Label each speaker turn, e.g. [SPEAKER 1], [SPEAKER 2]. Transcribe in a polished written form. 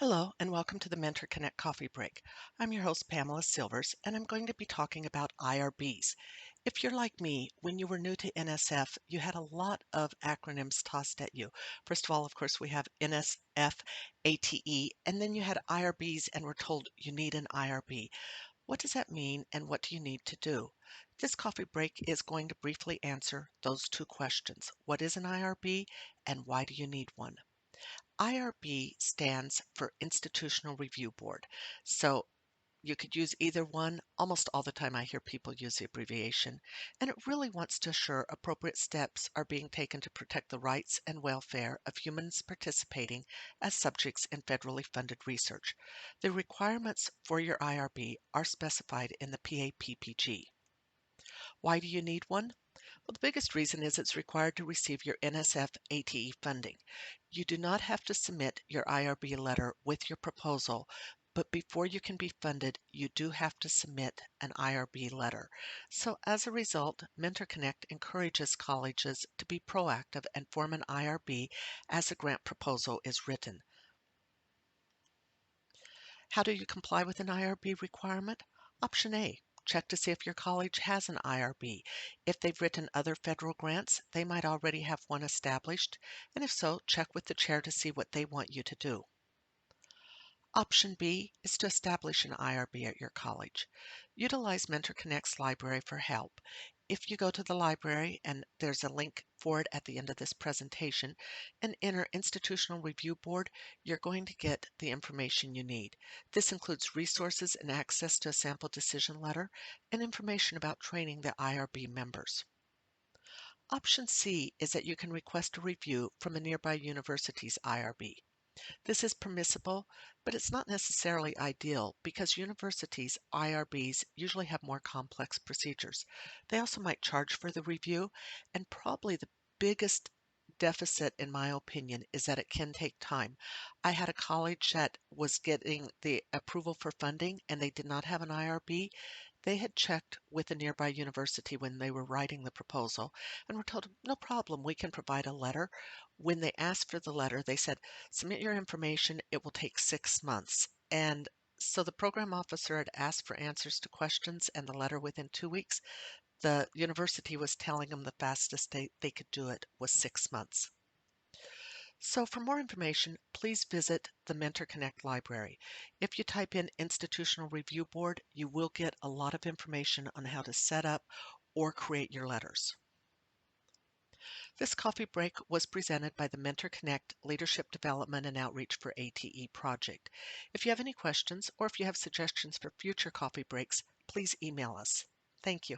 [SPEAKER 1] Hello, and welcome to the Mentor Connect Coffee Break. I'm your host, Pamela Silvers, and I'm going to be talking about IRBs. If you're like me, when you were new to NSF, you had a lot of acronyms tossed at you. First of all, of course, we have NSF, ATE, and then you had IRBs and were told you need an IRB. What does that mean, and what do you need to do? This coffee break is going to briefly answer those two questions. What is an IRB, and why do you need one? IRB stands for Institutional Review Board. So you could use either one. Almost all the time I hear people use the abbreviation, and it really wants to assure appropriate steps are being taken to protect the rights and welfare of humans participating as subjects in federally funded research. The requirements for your IRB are specified in the PAPPG. Why do you need one? Well, the biggest reason is it's required to receive your NSF ATE funding. You do not have to submit your IRB letter with your proposal, but before you can be funded, you do have to submit an IRB letter. So as a result, Mentor Connect encourages colleges to be proactive and form an IRB as a grant proposal is written. How do you comply with an IRB requirement? Option A. Check to see if your college has an IRB. If they've written other federal grants, they might already have one established, and if so, check with the chair to see what they want you to do. Option B is to establish an IRB at your college. Utilize Mentor Connect's library for help. If you go to the library, and there's a link for it at the end of this presentation, and enter Institutional Review Board, you're going to get the information you need. This includes resources and access to a sample decision letter and information about training the IRB members. Option C is that you can request a review from a nearby university's IRB. This is permissible, but it's not necessarily ideal because universities' IRBs usually have more complex procedures. They also might charge for the review, and probably the biggest deficit, in my opinion, is that it can take time. I had a college that was getting the approval for funding and they did not have an IRB. They had checked with a nearby university when they were writing the proposal and were told, no problem, we can provide a letter. When they asked for the letter, they said, submit your information, it will take 6 months. And so the program officer had asked for answers to questions and the letter within 2 weeks. The university was telling them the fastest they could do it was 6 months. So for more information, please visit the Mentor Connect library. If you type in Institutional Review Board, you will get a lot of information on how to set up or create your letters. This coffee break was presented by the Mentor Connect Leadership Development and Outreach for ATE project. If you have any questions or if you have suggestions for future coffee breaks, please email us. Thank you.